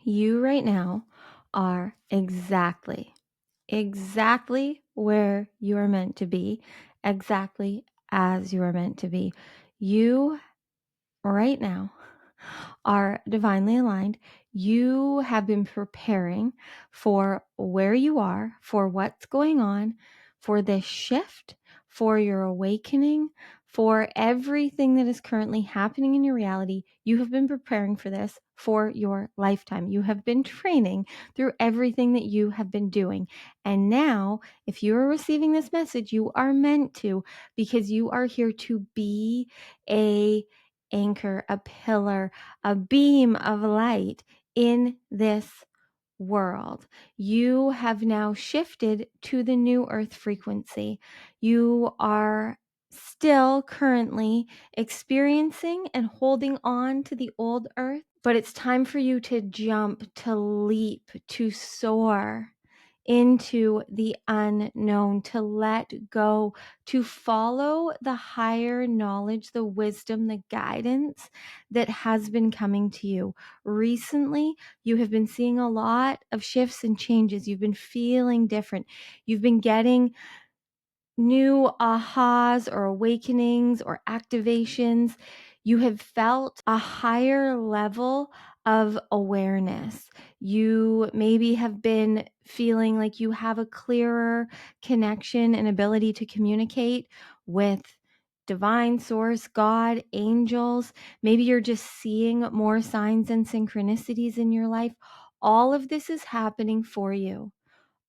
You right now are exactly where you are meant to be, exactly as you are meant to be. You right now are divinely aligned. You have been preparing for where you are, for what's going on, for this shift, for your awakening, for everything that is currently happening in your reality. You have been preparing for this for your lifetime. You have been training through everything that you have been doing. And now, if you are receiving this message, you are meant to, because you are here to be a anchor, a pillar, a beam of light in this world. You have now shifted to the new earth frequency. You are still currently experiencing and holding on to the old earth, but it's time for you to jump, to leap, to soar into the unknown, to let go, to follow the higher knowledge, the wisdom, the guidance that has been coming to you. Recently, you have been seeing a lot of shifts and changes. You've been feeling different. You've been getting new ahas or awakenings or activations. You have felt a higher level of awareness. You maybe have been feeling like you have a clearer connection and ability to communicate with divine source, God, angels. Maybe you're just seeing more signs and synchronicities in your life. All of this is happening for you.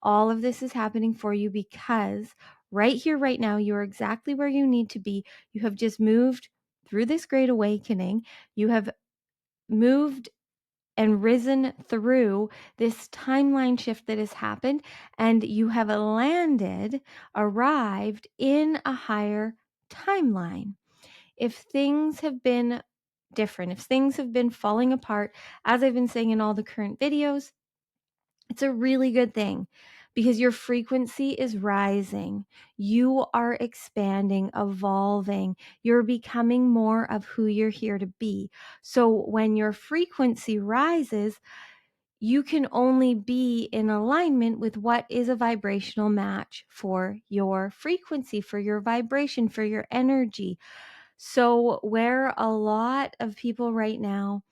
All of this is happening for you because right here, right now, you're exactly where you need to be. You have just moved through this great awakening. You have moved and risen through this timeline shift that has happened, and you have arrived in a higher timeline. If things have been different, if things have been falling apart, as I've been saying in all the current videos, it's a really good thing because your frequency is rising. You are expanding, evolving. You're becoming more of who you're here to be. So when your frequency rises, you can only be in alignment with what is a vibrational match for your frequency, for your vibration, for your energy. So where a lot of people right now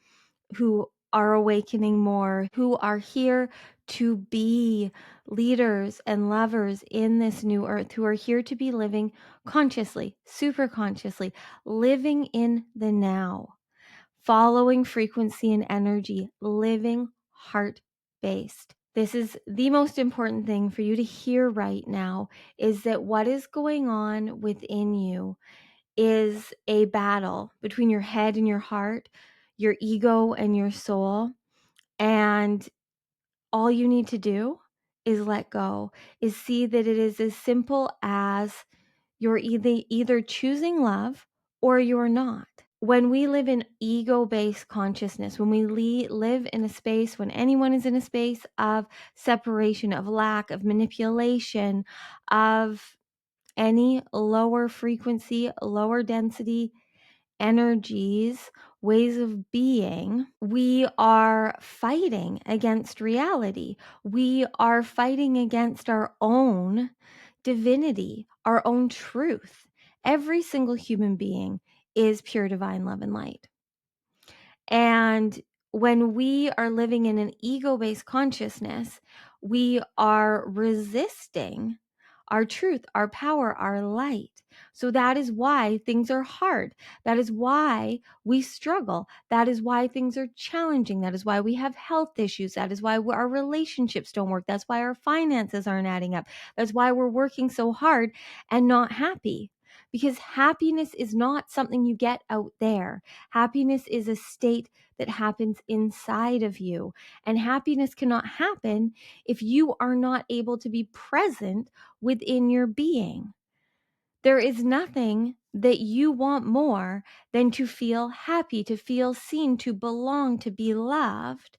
who are awakening more, who are here to be leaders and lovers in this new earth, who are here to be living consciously, super consciously, living in the now, following frequency and energy, living heart-based. This is the most important thing for you to hear right now, is that what is going on within you is a battle between your head and your heart, your ego and your soul. And all you need to do is let go, is see that it is as simple as you're either choosing love or you're not. When we live in ego-based consciousness, when we live in a space, when anyone is in a space of separation, of lack, of manipulation, of any lower frequency, lower density energies, ways of being, we are fighting against reality. We are fighting against our own divinity, our own truth. Every single human being is pure divine love and light. And when we are living in an ego-based consciousness, we are resisting our truth, our power, our light. So that is why things are hard. That is why we struggle. That is why things are challenging. That is why we have health issues. That is why our relationships don't work. That's why our finances aren't adding up. That's why we're working so hard and not happy. Because happiness is not something you get out there. Happiness is a state that happens inside of you. And happiness cannot happen if you are not able to be present within your being. There is nothing that you want more than to feel happy, to feel seen, to belong, to be loved.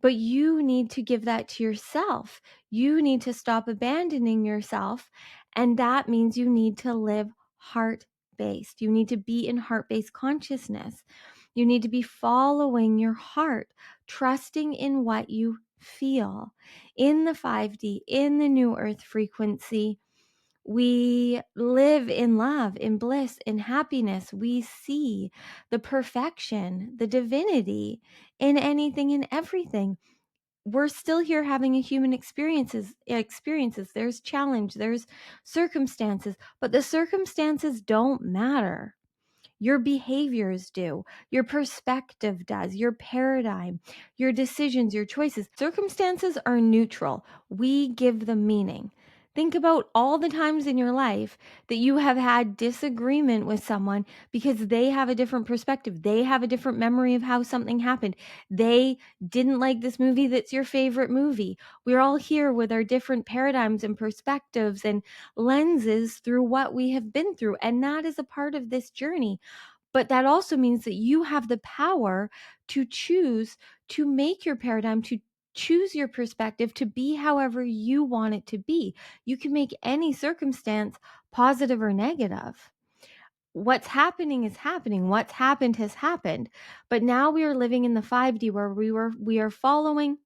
But you need to give that to yourself. You need to stop abandoning yourself. And that means you need to live heart-based. You need to be in heart-based consciousness. You need to be following your heart trusting in what you feel. In the 5D, in the new earth frequency, we live in love, in bliss, in happiness. We see the perfection, the divinity in anything and everything. We're still here having a human experiences. There's challenge, there's circumstances, but the circumstances don't matter. Your behaviors do. Your perspective does. Your paradigm, your decisions, your choices. Circumstances are neutral. We give them meaning. Think about all the times in your life that you have had disagreement with someone because they have a different perspective. They have a different memory of how something happened. They didn't like this movie that's your favorite movie. We're all here with our different paradigms and perspectives and lenses through what we have been through. And that is a part of this journey. But that also means that you have the power to choose to make your paradigm, to choose your perspective to be however you want it to be. You can make any circumstance positive or negative. What's happening is happening. What's happened has happened. But now we are living in the 5D where we are following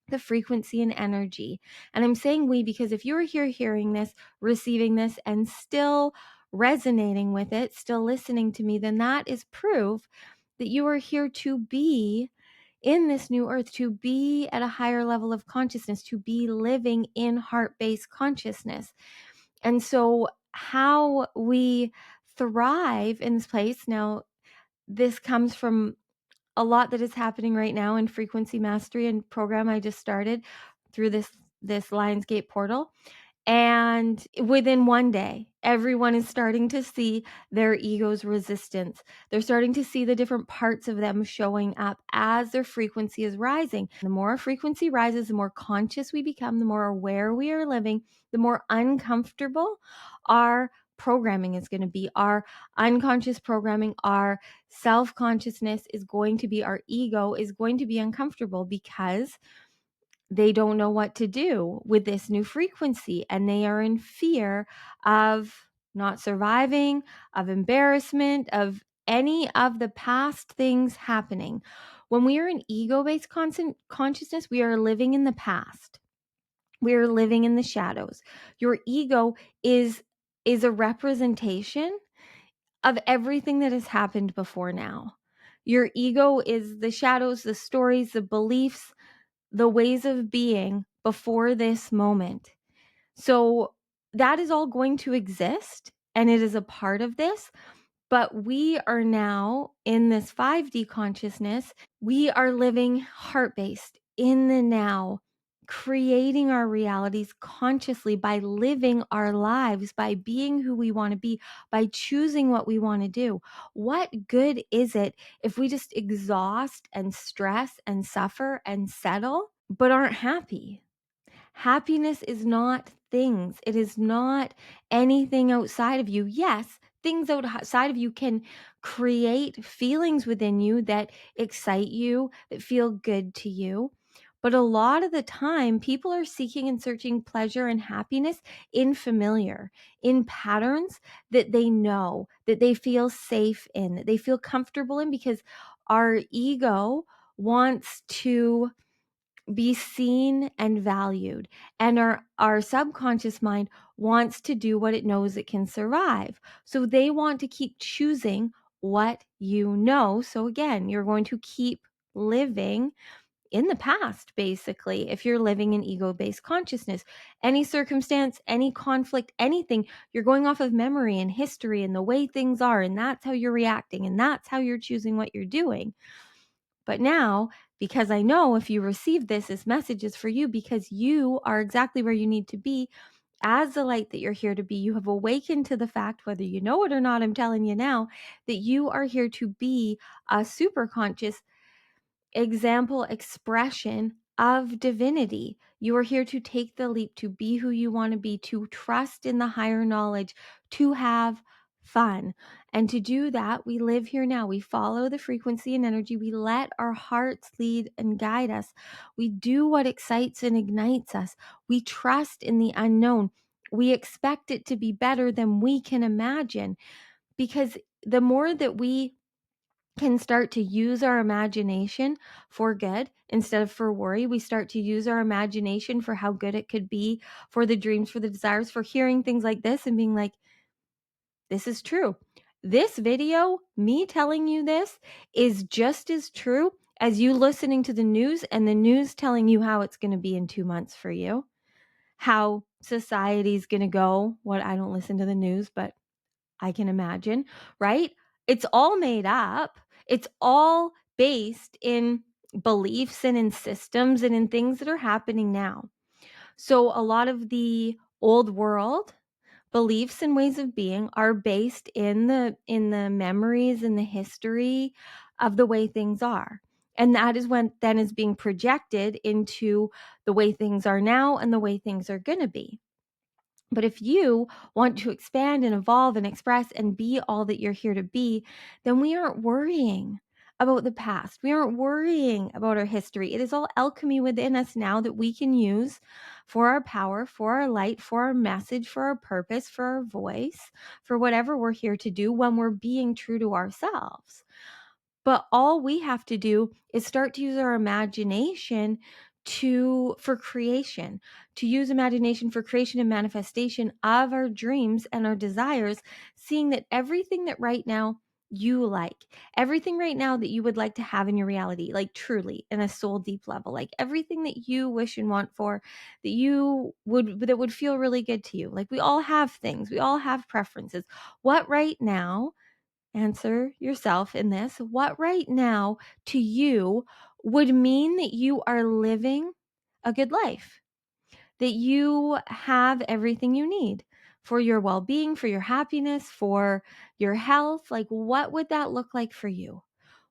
the frequency and energy. And I'm saying we because if you're here hearing this, receiving this, and still resonating with it, still listening to me, then that is proof that you are here to be in this new earth, to be at a higher level of consciousness, to be living in heart-based consciousness. And so how we thrive in this place, now this comes from a lot that is happening right now in frequency mastery and program I just started through this Lionsgate portal. And within one day, everyone is starting to see their ego's resistance. They're starting to see the different parts of them showing up as their frequency is rising. The more our frequency rises, the more conscious we become, the more aware we are living, the more uncomfortable our programming is going to be. Our unconscious programming, our self-consciousness is going to be, our ego is going to be uncomfortable because they don't know what to do with this new frequency, and they are in fear of not surviving, of embarrassment, of any of the past things happening. When we are in ego-based consciousness, we are living in the past. We are living in the shadows. Your ego is a representation of everything that has happened before now. Your ego is the shadows, the stories, the beliefs, the ways of being before this moment. So that is all going to exist, and it is a part of this. But we are now in this 5D consciousness. We are living heart-based in the now, creating our realities consciously by living our lives, by being who we want to be, by choosing what we want to do. What good is it if we just exhaust and stress and suffer and settle, but aren't happy? Happiness is not things. It is not anything outside of you. Yes, things outside of you can create feelings within you that excite you, that feel good to you. But a lot of the time, people are seeking and searching pleasure and happiness in familiar, in patterns that they know, that they feel safe in, that they feel comfortable in, because our ego wants to be seen and valued, and our subconscious mind wants to do what it knows it can survive. So they want to keep choosing what you know. So again, you're going to keep living in the past, basically, if you're living in ego-based consciousness. Any circumstance, any conflict, anything, you're going off of memory and history and the way things are, and that's how you're reacting, and that's how you're choosing what you're doing. But now, because I know if you receive this message is for you, because you are exactly where you need to be as the light that you're here to be. You have awakened to the fact, whether you know it or not, I'm telling you now, that you are here to be a super conscious example, expression of divinity. You are here to take the leap, to be who you want to be, to trust in the higher knowledge, to have fun. And to do that, we live here now. We follow the frequency and energy. We let our hearts lead and guide us. We do what excites and ignites us. We trust in the unknown. We expect it to be better than we can imagine, because the more that we can start to use our imagination for good instead of for worry. We start to use our imagination for how good it could be, for the dreams, for the desires, for hearing things like this and being like, this is true. This video, me telling you this, is just as true as you listening to the news and the news telling you how it's going to be in 2 months for you, how society's going to go. What, I don't listen to the news, but I can imagine, right? It's all made up. It's all based in beliefs and in systems and in things that are happening now. So a lot of the old world beliefs and ways of being are based in the memories and the history of the way things are. And that is when then is being projected into the way things are now and the way things are going to be. But if you want to expand and evolve and express and be all that you're here to be, then we aren't worrying about the past. We aren't worrying about our history. It is all alchemy within us now that we can use for our power, for our light, for our message, for our purpose, for our voice, for whatever we're here to do when we're being true to ourselves. But all we have to do is start to use our imagination for creation, to use imagination for creation and manifestation of our dreams and our desires, seeing that everything that right now you like, everything right now that you would like to have in your reality, like truly in a soul deep level, like everything that you wish and want for, that would feel really good to you. Like we all have things, we all have preferences. What right now, answer yourself in this, what right now to you would mean that you are living a good life, that you have everything you need for your well-being, for your happiness, for your health? Like, what would that look like for you?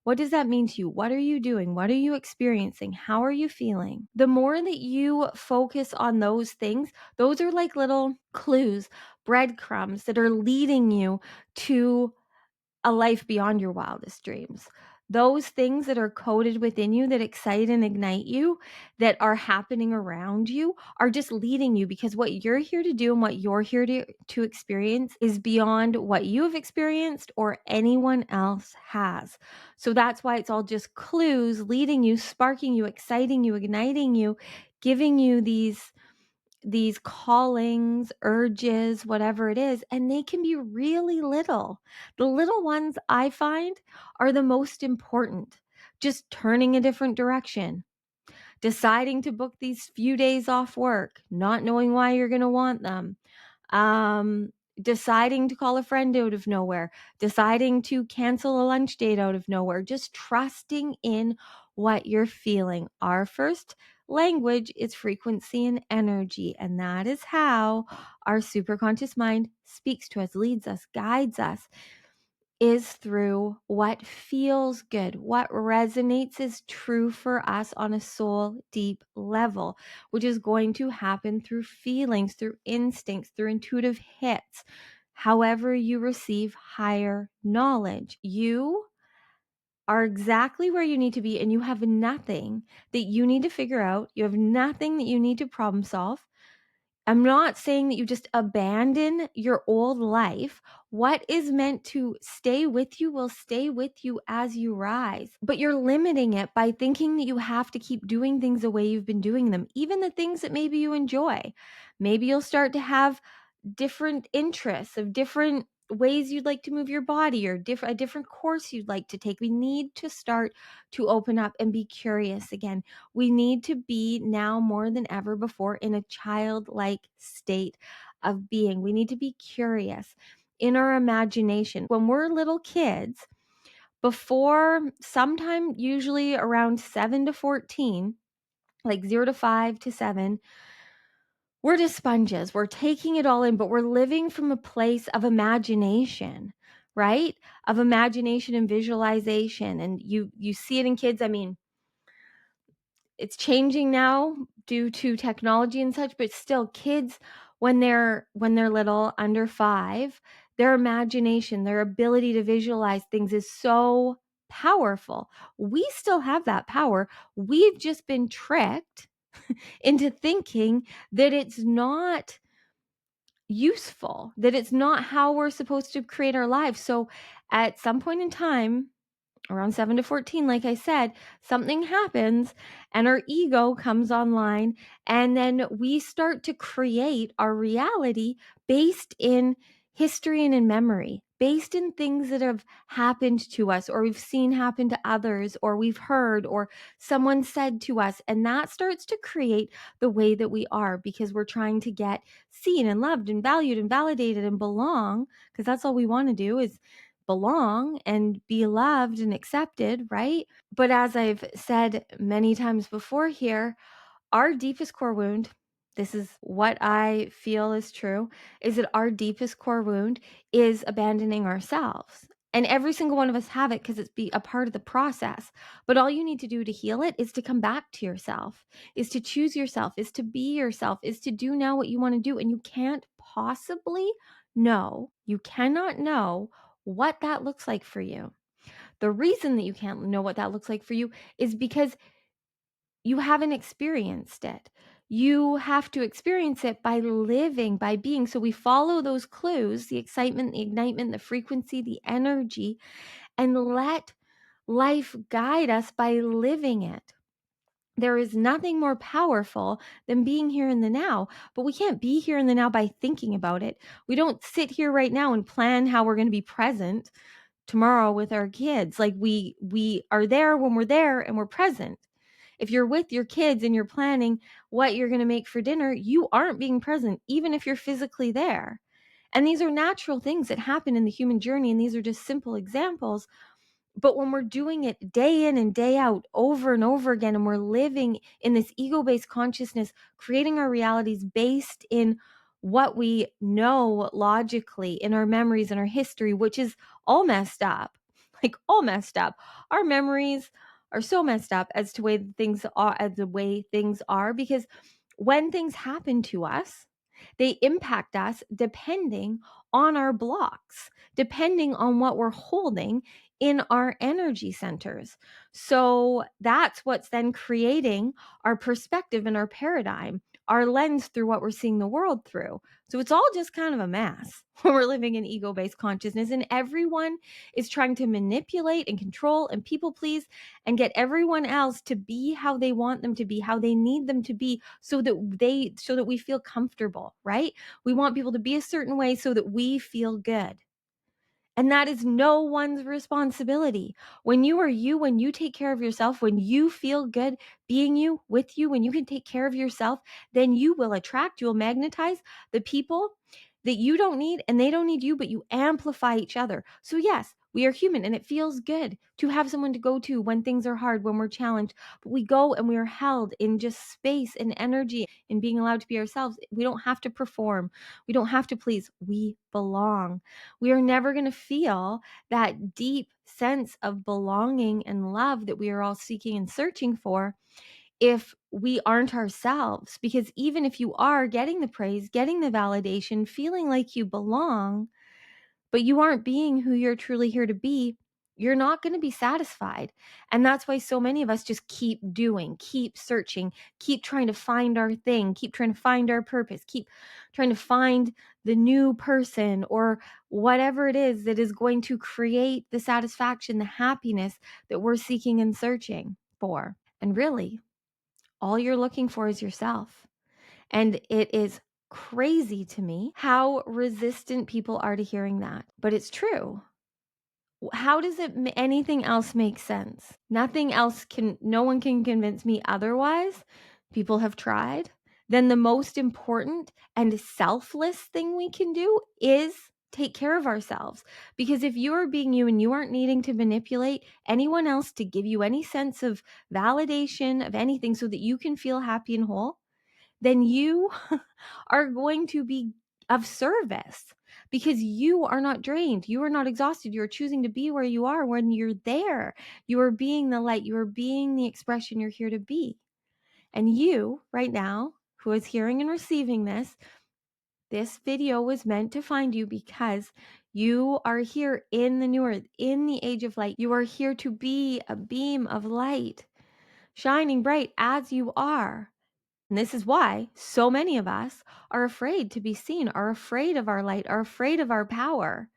What does that mean to you? What are you doing? What are you experiencing? How are you feeling? The more that you focus on those things, those are like little clues, breadcrumbs that are leading you to a life beyond your wildest dreams. Those things that are coded within you that excite and ignite you, that are happening around you, are just leading you, because what you're here to do and what you're here to experience is beyond what you have experienced or anyone else has. So that's why it's all just clues leading you, sparking you, exciting you, igniting you, giving you these callings, urges, whatever it is, and they can be really little. The little ones I find are the most important. Just turning a different direction, deciding to book these few days off work, not knowing why you're going to want them, um, deciding to call a friend out of nowhere, deciding to cancel a lunch date out of nowhere, just trusting in what you're feeling. Our first language is frequency and energy, and that is how our superconscious mind speaks to us, leads us, guides us, is through what feels good, what resonates as true for us on a soul deep level, which is going to happen through feelings, through instincts, through intuitive hits. However you receive higher knowledge, you are exactly where you need to be, and you have nothing that you need to figure out. You have nothing that you need to problem solve. I'm not saying that you just abandon your old life. What is meant to stay with you will stay with you as you rise. But you're limiting it by thinking that you have to keep doing things the way you've been doing them, even the things that maybe you enjoy. Maybe you'll start to have different interests, of different ways you'd like to move your body, or a different course you'd like to take. We need to start to open up and be curious again. We need to be, now more than ever before, in a childlike state of being. We need to be curious in our imagination. When we're little kids, before sometime usually around 7 to 14, like 0 to 5 to 7, we're just sponges. We're taking it all in, but we're living from a place of imagination, right? Of imagination and visualization. And you see it in kids. I mean, it's changing now due to technology and such, but still, kids, when they're little, under 5, their imagination, their ability to visualize things is so powerful. We still have that power. We've just been tricked into thinking that it's not useful, that it's not how we're supposed to create our lives. So at some point in time, around 7 to 14, like I said, something happens and our ego comes online, and then we start to create our reality based in history and in memory, based in things that have happened to us, or we've seen happen to others, or we've heard, or someone said to us. And that starts to create the way that we are, because we're trying to get seen and loved and valued and validated and belong, because that's all we want to do is belong and be loved and accepted, right? But as I've said many times before here, our deepest core wound, this is what I feel is true, is that our deepest core wound is abandoning ourselves. And every single one of us have it, because it's a part of the process. But all you need to do to heal it is to come back to yourself, is to choose yourself, is to be yourself, is to do now what you want to do. And you can't possibly know, you cannot know what that looks like for you. The reason that you can't know what that looks like for you is because you haven't experienced it. You have to experience it by living, by being. So we follow those clues, the excitement, the ignitement, the frequency, the energy, and let life guide us by living it. There is nothing more powerful than being here in the now, but we can't be here in the now by thinking about it. We don't sit here right now and plan how we're going to be present tomorrow with our kids. Like we are there when we're there and we're present. If you're with your kids and you're planning what you're going to make for dinner, you aren't being present, even if you're physically there. And these are natural things that happen in the human journey. And these are just simple examples. But when we're doing it day in and day out, over and over again, and we're living in this ego-based consciousness, creating our realities based in what we know logically, in our memories and our history, which is all messed up, like all messed up. Our memories are so messed up as to the way things are, because when things happen to us, they impact us depending on our blocks, depending on what we're holding in our energy centers. So that's what's then creating our perspective and our paradigm, our lens through what we're seeing the world through. So it's all just kind of a mess when we're living in ego-based consciousness, and everyone is trying to manipulate and control and people please and get everyone else to be how they want them to be, how they need them to be, so that we feel comfortable, right? We want people to be a certain way so that we feel good. And that is no one's responsibility. When you are you, when you take care of yourself, when you feel good being you, with you, when you can take care of yourself, then you will attract, you'll magnetize the people that you don't need and they don't need you, but you amplify each other. So yes, we are human and it feels good to have someone to go to when things are hard, when we're challenged, but we go and we are held in just space and energy and being allowed to be ourselves. We don't have to perform. We don't have to please. We belong. We are never going to feel that deep sense of belonging and love that we are all seeking and searching for if we aren't ourselves. Because even if you are getting the praise, getting the validation, feeling like you belong, but you aren't being who you're truly here to be, you're not going to be satisfied. And that's why so many of us just keep doing, keep searching, keep trying to find our thing, keep trying to find our purpose, keep trying to find the new person or whatever it is that is going to create the satisfaction, the happiness that we're seeking and searching for. And really, all you're looking for is yourself. And it is crazy to me how resistant people are to hearing that. But it's true. How does anything else make sense? No one can convince me otherwise. People have tried. Then the most important and selfless thing we can do is take care of ourselves. Because if you are being you and you aren't needing to manipulate anyone else to give you any sense of validation of anything so that you can feel happy and whole, then you are going to be of service, because you are not drained. You are not exhausted. You're choosing to be where you are when you're there. You are being the light. You are being the expression you're here to be. And you, right now, who is hearing and receiving this video was meant to find you, because you are here in the new earth, in the age of light. You are here to be a beam of light, shining bright as you are. And this is why so many of us are afraid to be seen, are afraid of our light, are afraid of our power,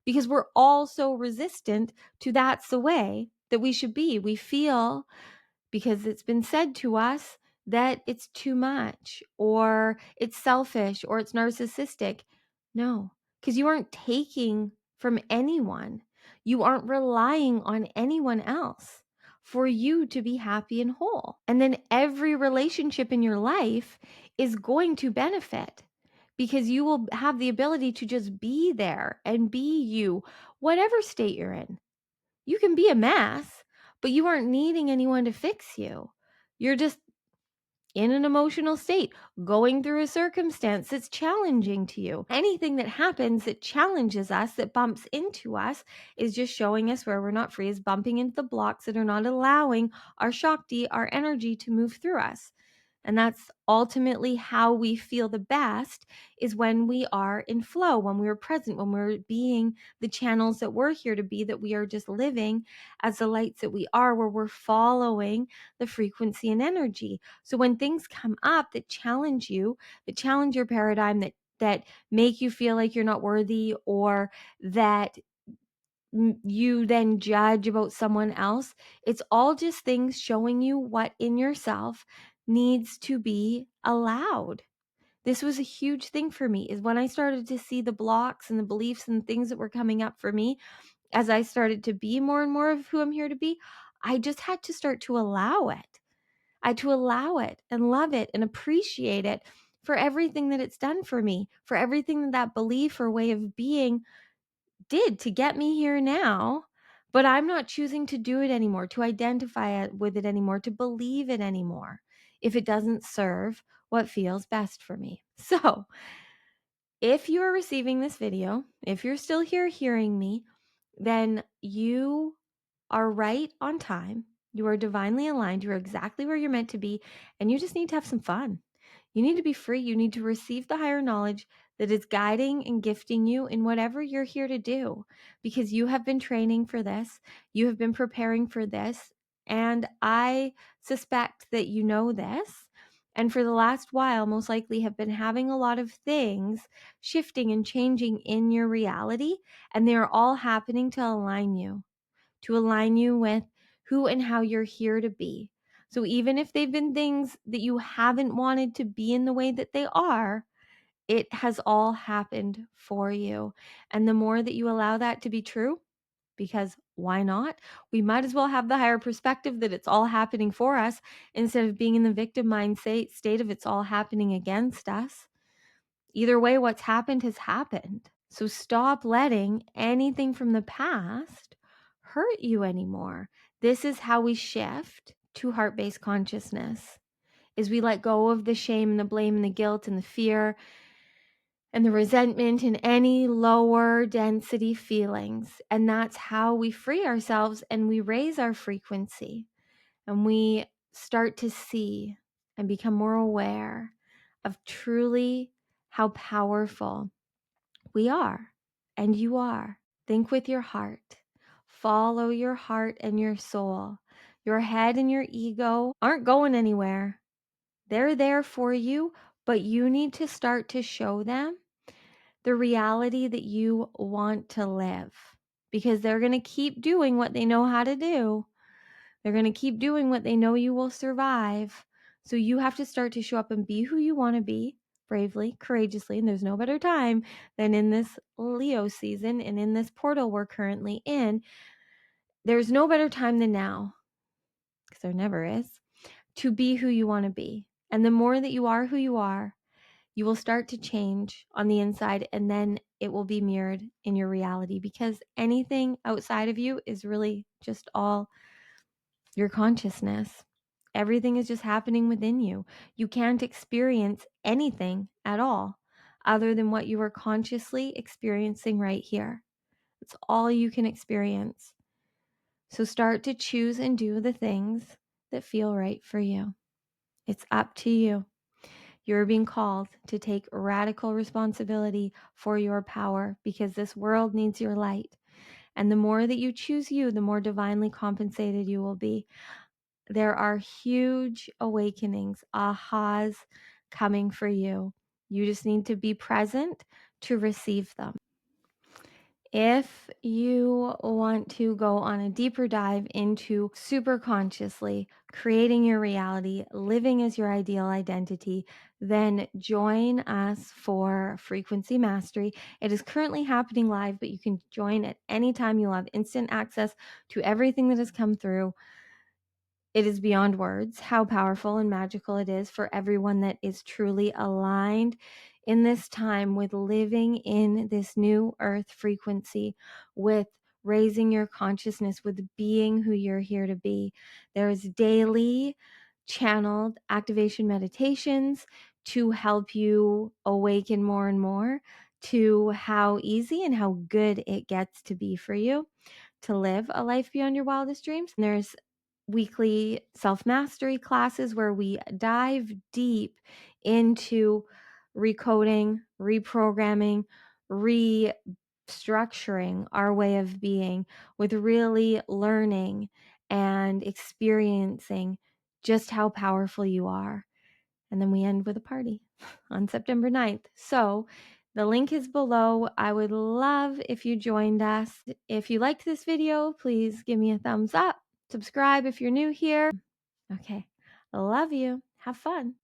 because we're all so resistant to that's the way that we should be. We feel, because it's been said to us, that it's too much, or it's selfish, or it's narcissistic. No, because you aren't taking from anyone. You aren't relying on anyone else for you to be happy and whole. And then every relationship in your life is going to benefit, because you will have the ability to just be there and be you, whatever state you're in. You can be a mess, but you aren't needing anyone to fix you. You're just in an emotional state, going through a circumstance that's challenging to you. Anything that happens that challenges us, that bumps into us, is just showing us where we're not free, is bumping into the blocks that are not allowing our Shakti, our energy, to move through us. And that's ultimately how we feel the best, is when we are in flow, when we're present, when we're being the channels that we're here to be, that we are just living as the lights that we are, where we're following the frequency and energy. So when things come up that challenge you, that challenge your paradigm, that make you feel like you're not worthy, or that you then judge about someone else, it's all just things showing you what in yourself needs to be allowed. This was a huge thing for me, is when I started to see the blocks and the beliefs and things that were coming up for me, as I started to be more and more of who I'm here to be, I just had to start to allow it. I had to allow it and love it and appreciate it for everything that it's done for me, for everything that that belief or way of being did to get me here now. But I'm not choosing to do it anymore, to identify with it anymore, to believe it anymore, if it doesn't serve what feels best for me. So if you are receiving this video, if you're still here hearing me, then you are right on time. You are divinely aligned. You are exactly where you're meant to be. And you just need to have some fun. You need to be free. You need to receive the higher knowledge that is guiding and gifting you in whatever you're here to do, because you have been training for this. You have been preparing for this. And I suspect that you know this. And for the last while, most likely have been having a lot of things shifting and changing in your reality. And they are all happening to align you with who and how you're here to be. So even if they've been things that you haven't wanted to be in the way that they are, it has all happened for you. And the more that you allow that to be true, because why not? We might as well have the higher perspective that it's all happening for us, instead of being in the victim mindset state of it's all happening against us. Either way, what's happened has happened. So stop letting anything from the past hurt you anymore. This is how we shift to heart-based consciousness, is we let go of the shame and the blame and the guilt and the fear and the resentment and any lower density feelings. And that's how we free ourselves, and we raise our frequency, and we start to see and become more aware of truly how powerful we are, and you are. Think with your heart. Follow your heart and your soul. Your head and your ego aren't going anywhere. They're there for you, but you need to start to show them the reality that you want to live, because they're going to keep doing what they know how to do. They're going to keep doing what they know you will survive. So you have to start to show up and be who you want to be, bravely, courageously. And there's no better time than in this Leo season and in this portal we're currently in. There's no better time than now, because there never is, to be who you want to be. And the more that you are who you are, you will start to change on the inside, and then it will be mirrored in your reality, because anything outside of you is really just all your consciousness. Everything is just happening within you. You can't experience anything at all other than what you are consciously experiencing right here. It's all you can experience. So start to choose and do the things that feel right for you. It's up to you. You're being called to take radical responsibility for your power, because this world needs your light. And the more that you choose you, the more divinely compensated you will be. There are huge awakenings, ahas coming for you. You just need to be present to receive them. If you want to go on a deeper dive into super consciously creating your reality, living as your ideal identity, then join us for Frequency Mastery. It is currently happening live, but you can join at any time. You'll have instant access to everything that has come through. It is beyond words how powerful and magical it is for everyone that is truly aligned in this time with living in this new earth frequency, with raising your consciousness, with being who you're here to be. There's daily channeled activation meditations to help you awaken more and more to how easy and how good it gets to be for you to live a life beyond your wildest dreams. And there's weekly self-mastery classes where we dive deep into recoding, reprogramming, restructuring our way of being, with really learning and experiencing just how powerful you are. And then we end with a party on September 9th. So the link is below. I would love if you joined us. If you liked this video, please give me a thumbs up. Subscribe if you're new here. Okay. I love you. Have fun.